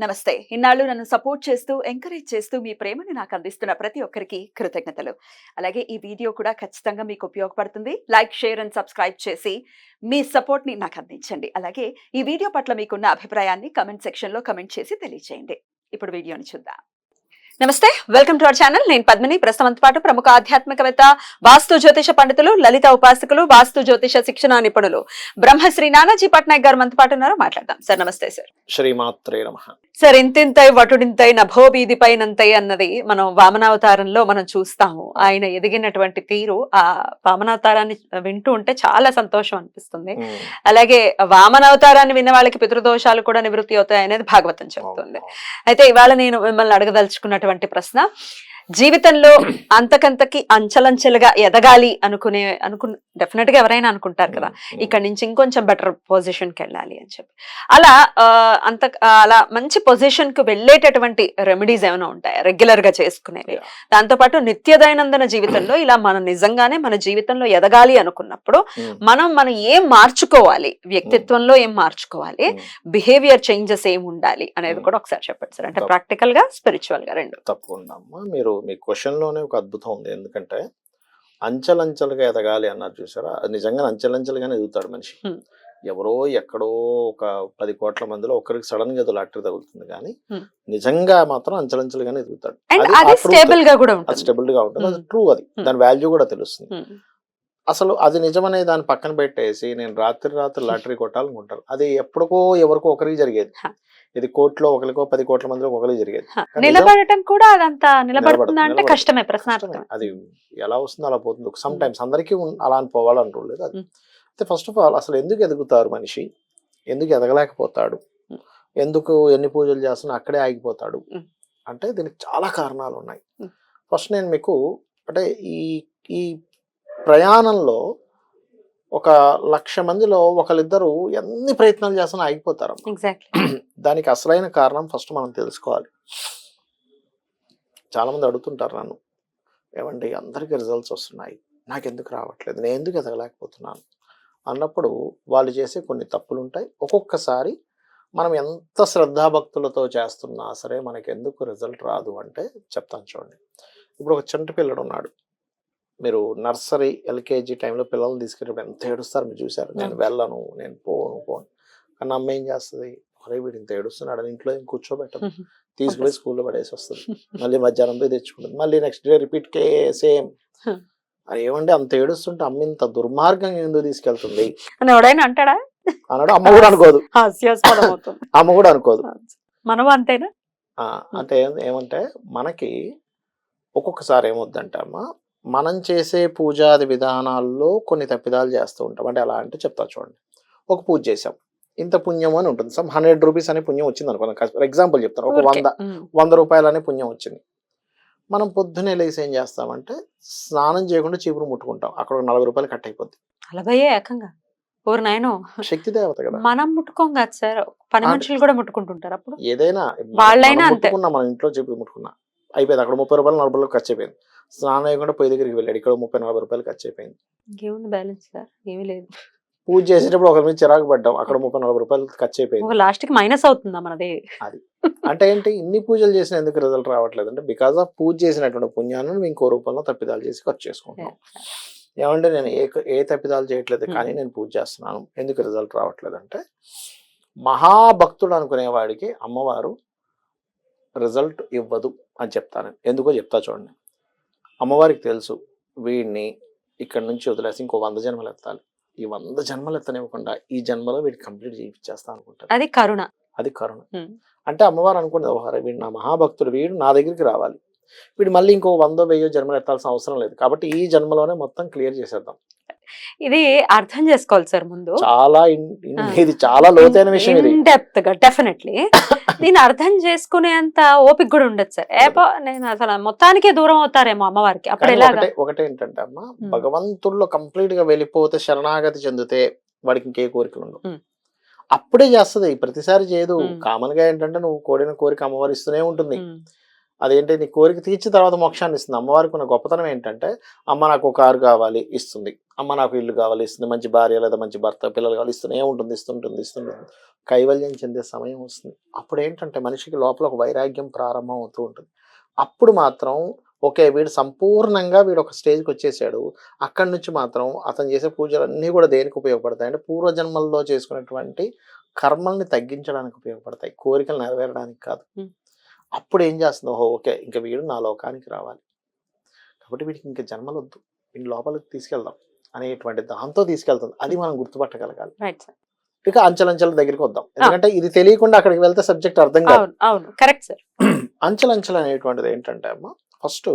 నమస్తే. ఇన్నాళ్ళు నన్ను సపోర్ట్ చేస్తూ, ఎంకరేజ్ చేస్తూ మీ ప్రేమని నాకు అందిస్తున్న ప్రతి ఒక్కరికి కృతజ్ఞతలు. అలాగే ఈ వీడియో కూడా ఖచ్చితంగా మీకు ఉపయోగపడుతుంది. లైక్, షేర్ అండ్ సబ్స్క్రైబ్ చేసి మీ సపోర్ట్‌ని నాకు అందించండి. అలాగే ఈ వీడియో పట్ల మీకున్న అభిప్రాయాన్ని కామెంట్ సెక్షన్‌లో కామెంట్ చేసి తెలియజేయండి. ఇప్పుడు వీడియోని చూద్దాం. నమస్తే, వెల్కమ్ టు అవర్ ఛానల్. నేను పద్మిని. ప్రస్తుతం పాటు ప్రముఖ ఆధ్యాత్మికవేత్త, వాస్తు జ్యోతిష పండితులు, లలిత ఉపాసకులు, వాస్తు జ్యోతిష శిక్షణ నిపుణులు బ్రహ్మశ్రీ నానాజీ పట్నాయక్ గారు మనతో పాటు ఉన్నారు. మాట్లాడదాం. సార్ నమస్తే. సార్ శ్రీమాత్రే నమః. సార్, ఇంతింతై వటుడింతై నభోబీదిపైనంతై అన్నది మనం వామనావతారంలో మనం చూస్తాము. ఆయన ఎదిగినటువంటి తీరు, ఆ వామనావతారాన్ని వింటూ ఉంటే చాలా సంతోషం అనిపిస్తుంది. అలాగే వామనావతారాన్ని విన్న వాళ్ళకి పితృదోషాలు కూడా నివృత్తి అవుతాయి అనేది భాగవతం చెబుతుంది. అయితే ఇవాళ నేను మిమ్మల్ని అడగదలుచుకున్నటువంటి ప్రశ్న, జీవితంలో అంతకంతకి అంచెలంచెలుగా ఎదగాలి డెఫినెట్ గా ఎవరైనా అనుకుంటారు కదా, ఇక్కడ నుంచి ఇంకొంచెం బెటర్ పొజిషన్ కి వెళ్ళాలి అని చెప్పి. అలా మంచి పొజిషన్ కు వెళ్ళేటటువంటి రెమెడీస్ ఏమైనా ఉంటాయా రెగ్యులర్ గా చేసుకునేవి? దాంతో పాటు నిత్య దైనందిన జీవితంలో ఇలా మనం నిజంగానే మన జీవితంలో ఎదగాలి అనుకున్నప్పుడు మనం ఏం మార్చుకోవాలి, వ్యక్తిత్వంలో ఏం మార్చుకోవాలి, బిహేవియర్ చేంజెస్ ఏం ఉండాలి అనేది కూడా ఒకసారి చెప్పండి సార్. అంటే ప్రాక్టికల్ గా, స్పిరిచువల్ గా రెండు. తప్పకుండా అమ్మా. మీరు మీ క్వశ్చన్ లోనే ఒక అద్భుతం ఉంది. ఎందుకంటే అంచెలంచెలుగా ఎదగాలి అన్నారు చూసారా, అది నిజంగా అంచెలంచెలుగానే ఎదుగుతాడు మనిషి. ఎవరో ఎక్కడో ఒక 10 కోట్ల మందిలో ఒకరికి సడన్ గా ఏదో లాటరీ తగులుతుంది, కానీ నిజంగా మాత్రం అంచెలంచెలుగానే ఎదుగుతాడు. అది స్టేబుల్ గా కూడా ఉంటుంది. అది ట్రూ. అది దాని వాల్యూ కూడా తెలుస్తుంది. అసలు అది నిజమనే దాన్ని పక్కన పెట్టేసి నేను రాత్రి లాటరీ కొట్టాలనుకుంటారు. అది ఎప్పటికో ఎవరికో ఒకరికి జరిగేది. ఇది కోట్లో ఒకరికో 10 కోట్ల మందిలో ఒకరికి జరిగేది. నిలబడటం కూడా అదంతా నిలబడుతుందంటే కష్టమే. ప్రశ్నార్థం. అది ఎలా వస్తుందో అలా పోతుంది. సమ్ టైమ్స్ అందరికీ అలా అని పోవాలంటలేదు. అది అయితే ఫస్ట్ ఆఫ్ ఆల్ అసలు ఎందుకు ఎదుగుతారు మనిషి, ఎందుకు ఎదగలేకపోతాడు, ఎందుకు ఎన్ని పూజలు చేస్తున్నా అక్కడే ఆగిపోతాడు అంటే దీనికి చాలా కారణాలు ఉన్నాయి. ఫస్ట్ నేను మీకు అంటే ఈ ప్రయాణంలో ఒక 1,00,000 మందిలో ఒకరిద్దరు ఎన్ని ప్రయత్నాలు చేస్తున్నా ఆగిపోతారు. దానికి అసలైన కారణం ఫస్ట్ మనం తెలుసుకోవాలి. చాలా మంది అడుగుతుంటారు నన్ను, ఏమండి అందరికీ రిజల్ట్స్ వస్తున్నాయి, నాకెందుకు రావట్లేదు, నేను ఎందుకు ఎదగలేకపోతున్నాను అన్నప్పుడు వాళ్ళు చేసే కొన్ని తప్పులు ఉంటాయి. ఒక్కొక్కసారి మనం ఎంత శ్రద్ధాభక్తులతో చేస్తున్నా సరే మనకి ఎందుకు రిజల్ట్ రాదు అంటే చెప్తాను చూడండి. ఇప్పుడు ఒక చంటి పిల్లడు ఉన్నాడు. మీరు నర్సరీ, ఎల్కేజీ టైంలో పిల్లల్ని తీసుకెళ్ళినప్పుడు ఎంత ఏడుస్తారు మీరు చూసారు. నేను వెళ్ళను, నేను పోను. కానీ అమ్మ ఏం చేస్తుంది, అరే వీడు ఇంత ఏడుస్తున్నాడు అని ఇంట్లో ఏం కూర్చోబెట్టదు, తీసుకుపోయి స్కూల్లో పడేసి వస్తుంది. మళ్ళీ మధ్యాహ్నం పోయి తెచ్చుకుంటుంది, మళ్ళీ నెక్స్ట్ డే రిపీట్ సేమ్. అది ఏమంటే అంత ఏడుస్తుంటే అమ్మ ఇంత దుర్మార్గంగా ఎందుకు తీసుకెళ్తుంది అంటాడా అన్నాడు. అమ్మ కూడా అనుకోదు. అమ్మ కూడా అనుకోదు. మనం అంతేనా అంటే ఏమంటే మనకి ఒక్కొక్కసారి ఏమొద్దంటే అమ్మ, మనం చేసే పూజాది విధానాల్లో కొన్ని తప్పిదాలు చేస్తూ ఉంటాం. అంటే ఎలా అంటే చెప్తా చూడండి. ఒక పూజ చేసాం, ఇంత పుణ్యం అని ఉంటుంది. 100 రూపీస్ అనే పుణ్యం వచ్చింది అనుకోండి. ఫర్ ఎగ్జాంపుల్ చెప్తాను. ఒక 100 రూపాయలు అనే పుణ్యం వచ్చింది. మనం పొద్దున్నే లేసి ఏం చేస్తామంటే స్నానం చేయకుండా చీపురు ముట్టుకుంటాం. అక్కడ 40 రూపాయలు కట్ అయిపోద్ది. 40 ఏకంగా. శక్తి దేవత కదా. మనం ముట్టుకోం కదా సార్, పని మనుషులు కూడా ముట్టుకుంటుంటారు. అప్పుడు ఏదైనా ముట్టుకున్నా, మన ఇంట్లో చీపురు ముట్టుకున్నా అయిపోయింది. అక్కడ 30 రూపాయలు 40 రూపాయలు ఖర్చు అయిపోయింది. స్నానం చేయకుండా పొయ్యి దగ్గరికి వెళ్ళాడు, ఇక్కడ 30-40 రూపాయలు ఖర్చు అయిపోయింది. ఇంకేముంది బ్యాలెన్స్ సార్? ఏమీ లేదు. పూజ చేసేటప్పుడు ఒకరి మీద చిరాకు పడ్డాం, అక్కడ 30-40 రూపాయలు ఖర్చు అయిపోయింది. లాస్ట్ కి మైనస్ అవుతుందా మనది? అది అంటే ఏంటి, ఇన్ని పూజలు చేసిన ఎందుకు రిజల్ట్ రావట్లేదు అంటే బికాస్ ఆఫ్ పూజ చేసినటువంటి పుణ్యాన్ని మేము ఇంకో రూపంలో తప్పిదాలు చేసి ఖర్చు చేసుకుంటున్నాం. ఏమంటే నేను ఏ తప్పిదాలు చేయట్లేదు, కానీ నేను పూజ చేస్తున్నాను, ఎందుకు రిజల్ట్ రావట్లేదు అంటే మహాభక్తుడు అనుకునేవాడికి అమ్మవారు రిజల్ట్ ఇవ్వదు అని చెప్తాను. ఎందుకో చెప్తా చూడండి. అమ్మవారికి తెలుసు వీడిని ఇక్కడ నుంచి వదిలేసి ఇంకో 100 జన్మలు ఎత్తాలి, ఈ 100 జన్మలు ఎత్తనివ్వకుండా ఈ జన్మలో వీడికి కంప్లీట్ చేయించేస్తా అనుకుంటారు. అది కరుణ. అంటే అమ్మవారు అనుకునేది, వీడు నా మహాభక్తుడు, వీడు నా దగ్గరికి రావాలి, వీడు మళ్ళీ ఇంకో 100-1000 జన్మలు ఎత్తాల్సిన అవసరం లేదు, కాబట్టి ఈ జన్మలోనే మొత్తం క్లియర్ చేసేద్దాం. ఇది అర్థం చేసుకోవాలి సార్ ముందు. ఇది చాలా లోతైన విషయం. డెప్త్ గా డెఫినెట్లీ దీన్ని అర్థం చేసుకునేంత ఓపిక కూడా ఉండదు సార్. నేను అసలు మొత్తానికే దూరం అవుతారేమో అమ్మవారికి. అప్పుడు ఒకటేంటంటే అమ్మ, భగవంతుల్లో కంప్లీట్ గా వెళ్ళిపోతే, శరణాగతి చెందితే వాడికి ఇంకే కోరికలు ఉండవు. అప్పుడే చేస్తుంది, ప్రతిసారి చేయదు. కామన్ గా ఏంటంటే నువ్వు కోరిన కోరిక అమ్మవారు ఇస్తూనే ఉంటుంది. అదేంటి నీ కోరిక తీర్చి తర్వాత మోక్షాన్ని ఇస్తుంది. అమ్మవారికి ఉన్న గొప్పతనం ఏంటంటే, అమ్మ నాకు ఒక కారు కావాలి ఇస్తుంది, అమ్మ నాకు ఇల్లు కావాలి ఇస్తుంది, మంచి భార్య లేదా మంచి భర్త పిల్లలు కావాలి ఇస్తుంది, ఏముంటుంది ఇస్తుంటుంది. కైవల్యం చెందే సమయం వస్తుంది. అప్పుడు ఏంటంటే మనిషికి లోపల ఒక వైరాగ్యం ప్రారంభం అవుతూ ఉంటుంది. అప్పుడు మాత్రం ఓకే వీడు సంపూర్ణంగా వీడు ఒక స్టేజ్కి వచ్చేసాడు. అక్కడి నుంచి మాత్రం అతను చేసే పూజలు అన్నీ కూడా దేనికి ఉపయోగపడతాయి అంటే పూర్వజన్మల్లో చేసుకున్నటువంటి కర్మల్ని తగ్గించడానికి ఉపయోగపడతాయి, కోరికలు నెరవేరడానికి కాదు. అప్పుడు ఏం చేస్తుంది, ఓహో ఓకే ఇంకా వీడు నా లోకానికి రావాలి కాబట్టి వీడికి ఇంకా జన్మలు వద్దు, వీడి లోపలికి తీసుకెళ్దాం అనేటువంటి దాంతో తీసుకెళ్తుంది. అది మనం గుర్తుపట్టగలగాలి. ఇక అంచెలంచెల దగ్గరికి వద్దాం, ఎందుకంటే ఇది తెలియకుండా అక్కడికి వెళ్తే సబ్జెక్ట్ అర్థం కాదు. Correct sir. అంచెలంచెలు అనేటువంటిది ఏంటంటే అమ్మ, ఫస్ట్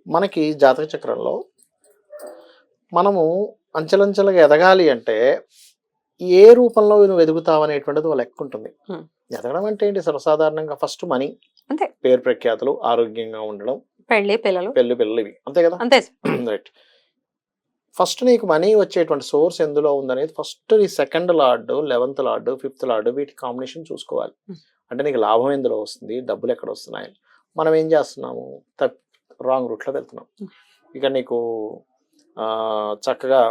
మనకి జాతక చక్రంలో మనము అంచెలంచెలుగా ఎదగాలి అంటే ఏ రూపంలో నువ్వు ఎదుగుతావు అనేటువంటిది ఒక లెక్క ఉంటుంది. ఎదగడం అంటే ఏంటి, సర్వసాధారణంగా ఫస్ట్ మనీ, అంతే, పేరు ప్రఖ్యాతులు, ఆరోగ్యంగా ఉండడం, పెళ్లి పిల్లలు ఇవి అంతే కదా. అంతే రైట్. ఫస్ట్ నీకు మనీ వచ్చేటువంటి సోర్స్ ఎందులో ఉందనేది ఫస్ట్ నీ 2nd lord, 11th lord, 5th lord వీటి కాంబినేషన్ చూసుకోవాలి. అంటే నీకు లాభం ఎందులో వస్తుంది, డబ్బులు ఎక్కడ వస్తున్నాయి. మనం ఏం చేస్తున్నాము, రాంగ్ రూట్లో వెళ్తున్నాం. ఇక నీకు చక్కగా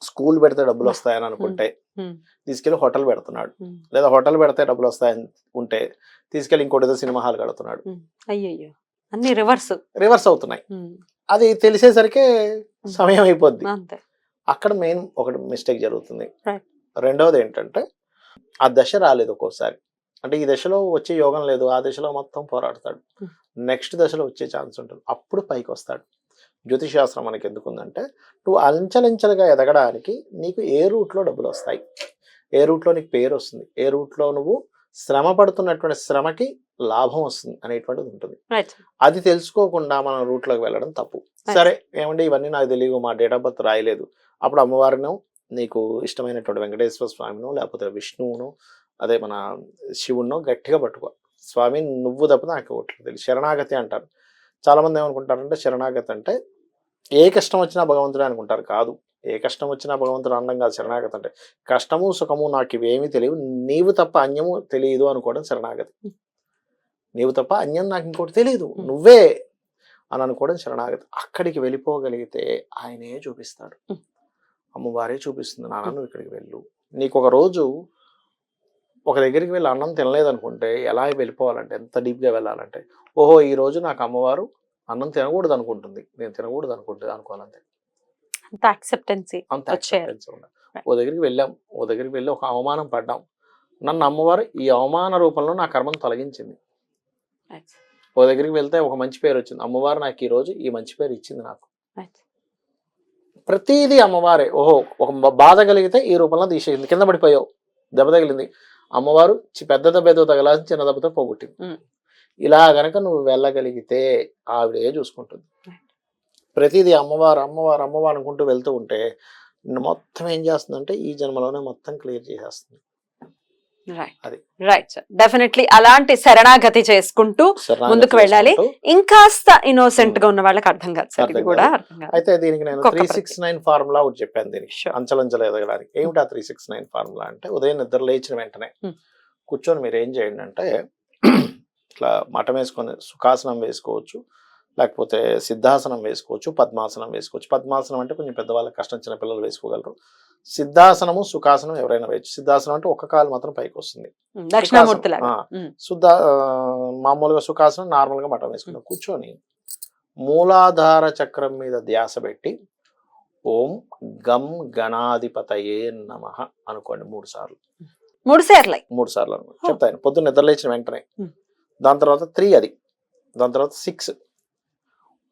స్కూల్ పెడితే డబ్బులు వస్తాయని అనుకుంటే తీసుకెళ్లి హోటల్ పెడుతున్నాడు, లేదా హోటల్ పెడితే డబ్బులు వస్తాయని ఉంటే తీసుకెళ్లి ఇంకోటి సినిమా హాల్ కడుతున్నాడు. అయ్యో అన్ని రివర్స్ అవుతున్నాయి. అది తెలిసేసరికి సమయం అయిపోద్ది. అక్కడ మెయిన్ ఒకటి మిస్టేక్ జరుగుతుంది. రెండవది ఏంటంటే ఆ దశ రాలేదు ఒక్కోసారి, అంటే ఈ దశలో వచ్చే యోగం లేదు, ఆ దశలో మొత్తం పోరాడతాడు, నెక్స్ట్ దశలో వచ్చే ఛాన్స్ ఉంటుంది, అప్పుడు పైకి వస్తాడు. జ్యోతిష్ శాస్త్రం మనకి ఎందుకుందంటే నువ్వు అంచెలంచెలుగా ఎదగడానికి నీకు ఏ రూట్లో డబ్బులు వస్తాయి, ఏ రూట్లో నీకు పేరు వస్తుంది, ఏ రూట్లో నువ్వు శ్రమ పడుతున్నటువంటి శ్రమకి లాభం వస్తుంది అనేటువంటిది ఉంటుంది. అది తెలుసుకోకుండా మనం రూట్లోకి వెళ్ళడం తప్పు. సరే ఏమండి ఇవన్నీ నాకు తెలియదు, మా డేట్ ఆఫ్ బర్త్ రాయలేదు, అప్పుడు అమ్మవారినో నీకు ఇష్టమైనటువంటి వెంకటేశ్వర స్వామినో లేకపోతే విష్ణువునో అదే మన శివుణ్ణో గట్టిగా పట్టుకో, స్వామి నువ్వు తప్ప నాకు ఒకటి తెలియదు. శరణాగతి అంటారు. చాలా మంది ఏమనుకుంటారంటే శరణాగతి అంటే ఏ కష్టం వచ్చినా భగవంతుడే అనుకుంటారు. కాదు, ఏ కష్టం వచ్చినా భగవంతుడు అనడం కాదు శరణాగతి అంటే. కష్టము సుఖము నాకు ఇవేమీ తెలియవు, నీవు తప్ప అన్యము తెలియదు అనుకోవడం శరణాగతి. నీవు తప్ప అన్యం నాకు ఇంకోటి తెలియదు, నువ్వే అని అనుకోవడం శరణాగతి. అక్కడికి వెళ్ళిపోగలిగితే ఆయనే చూపిస్తాడు, అమ్మవారే చూపిస్తుంది, నాన్న నువ్వు ఇక్కడికి వెళ్ళు. నీకు ఒక రోజు ఒక దగ్గరికి వెళ్ళి అన్నం తినలేదనుకుంటే ఎలా వెళ్ళిపోవాలంటే, ఎంత డీప్గా వెళ్ళాలంటే, ఓహో ఈ రోజు నాకు అమ్మవారు అన్నం తినకూడదు అనుకుంటుంది, నేను తినకూడదు అనుకోవాలంతే. అంత యాక్సెప్టెన్సీ ఉండాలి. ఓ దగ్గరికి వెళ్ళాం, ఓ దగ్గరికి వెళ్ళి ఒక అవమానం పడ్డాం, నన్ను అమ్మవారు ఈ అవమాన రూపంలో నా కర్మను తొలగించింది. ఓ దగ్గరికి వెళ్తే ఒక మంచి పేరు వచ్చింది, అమ్మవారు నాకు ఈ రోజు ఈ మంచి పేరు ఇచ్చింది. నాకు ప్రతిదీ అమ్మవారే. ఓహో ఒక బాధ కలిగితే ఈ రూపంలో తీసేసింది, కింద పడిపోయావు దెబ్బ తగిలింది, అమ్మవారు పెద్ద దెబ్బ ఏదో తగలాల్సి చిన్న దెబ్బతో పోగొట్టింది. ఇలా గనక నువ్వు వెళ్ళగలిగితే ఆవిడే చూసుకుంటుంది. ప్రతిదీ అమ్మవారు అమ్మవారు అమ్మవారు అనుకుంటూ వెళ్తూ ఉంటే మొత్తం ఏం చేస్తుందంటే ఈ జన్మలోనే మొత్తం క్లియర్ చేసేస్తుంది. రైట్ సార్, డెఫినెట్లీ అలాంటి శరణాగతి చేసుకుంటూ ముందుకు వెళ్ళాలి. ఇంకాస్త ఇన్నోసెంట్ గా ఉన్న వాళ్ళకి అర్థం కాదు సార్ ఇది కూడా. అయితే దీనికి నేను 369 ఫార్ములా ఒకటి చెప్పాను దీనికి, అంచలంచలు ఎదగడానికి. ఏమిటా 369 ఫార్ములా అంటే, ఉదయం నిద్ర లేచిన వెంటనే కూర్చొని మీరు ఏం చేయండి అంటే, ఇట్లా మఠం వేసుకొని సుఖాసనం వేసుకోవచ్చు, లేకపోతే సిద్ధాసనం వేసుకోవచ్చు, పద్మాసనం వేసుకోవచ్చు. పద్మాసనం అంటే కొంచెం పెద్దవాళ్ళకి కష్టం, చిన్న పిల్లలు వేసుకోగలరు. సిద్ధాసనము సుఖాసనం ఎవరైనా వేయచ్చు. సిద్ధాసనం అంటే ఒక కాలు మాత్రం పైకి వస్తుంది, మామూలుగా సుఖాసనం నార్మల్ గా మఠం వేసుకుంటాం. కూర్చొని మూలాధార చక్రం మీద ధ్యాస పెట్టి ఓం గం గణాధిపతయే నమః అనుకోండి 3 సార్లు. 3 సార్లు అనుకోండి. చెప్తాను పొద్దున్న నిద్ర లేచిన వెంటనే. దాని తర్వాత 3 అది, దాని తర్వాత 6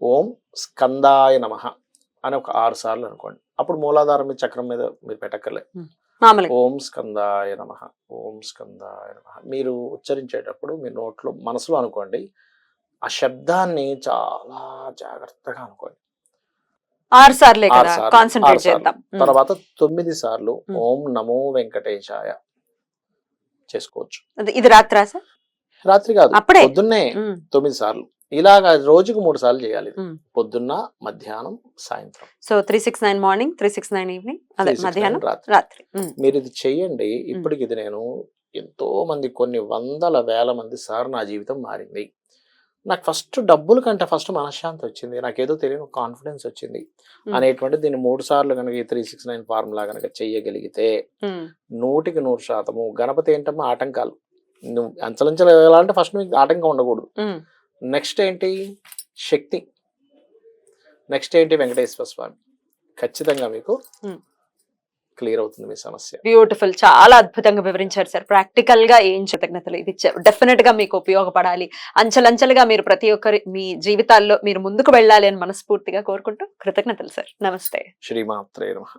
ఓం స్కందాయ నమః అని ఒక 6 సార్లు అనుకోండి. అప్పుడు మూలాధారం మీద చక్రం మీద మీరు పెట్టక్కర్లే, ఓం స్కందాయ నమః, ఓం స్కందాయ నమః మీరు ఉచ్చరించేటప్పుడు మీ నోట్లో మనసులో అనుకోండి. ఆ శబ్దాన్ని చాలా జాగ్రత్తగా అనుకోండి. 6 సార్లే కదా, కాన్సంట్రేట్ చేద్దాం. తర్వాత 9 సార్లు ఓం నమో వెంకటేశాయ చేసుకోవచ్చు. ఇది రాత్రా సార్? రాత్రి కాదు, పొద్దున్నే 9 సార్లు. ఇలాగా రోజుకు 3 సార్లు చేయాలి, పొద్దున్న, మధ్యాహ్నం, సాయంత్రం. సో 369 మార్నింగ్, 369 ఈవినింగ్, అదే మధ్యాహ్నం, రాత్రి. మీరు ఇది చెయ్యండి. ఇప్పటికి ఇది నేను ఎంతో మంది, కొన్ని వందల వేల మంది సార్ నా జీవితం మారింది. నాకు ఫస్ట్ డబ్బుల కంటే ఫస్ట్ మనశ్శాంతి వచ్చింది, నాకేదో తెలియని కాన్ఫిడెన్స్ వచ్చింది అనేటువంటి దీన్ని 3 సార్లు కనుక ఈ 369 ఫార్ములా కనుక చెయ్యగలిగితే 100% గణపతి ఏంటమ్మా ఆటంకాలు, నువ్వు అంచలంచలు ఎదగాలంటే ఫస్ట్ మీకు ఆటంకం ఉండకూడదు. నెక్స్ట్ ఏంటి శక్తి, నెక్స్ట్ ఏంటి వెంకటేశ్వర స్వామి. ఖచ్చితంగా మీకు క్లియర్ అవుతుంది మీ సమస్య. బ్యూటిఫుల్, చాలా అద్భుతంగా వివరించారు సార్. ప్రాక్టికల్ గా ఏం కృతజ్ఞతలు, ఇది డెఫినెట్ గా మీకు ఉపయోగపడాలి. అంచెలంచెలుగా మీరు ప్రతి ఒక్కరి మీ జీవితాల్లో మీరు ముందుకు వెళ్ళాలి అని మనస్ఫూర్తిగా కోరుకుంటూ కృతజ్ఞతలు సార్. నమస్తే. శ్రీమాత్రే నమః.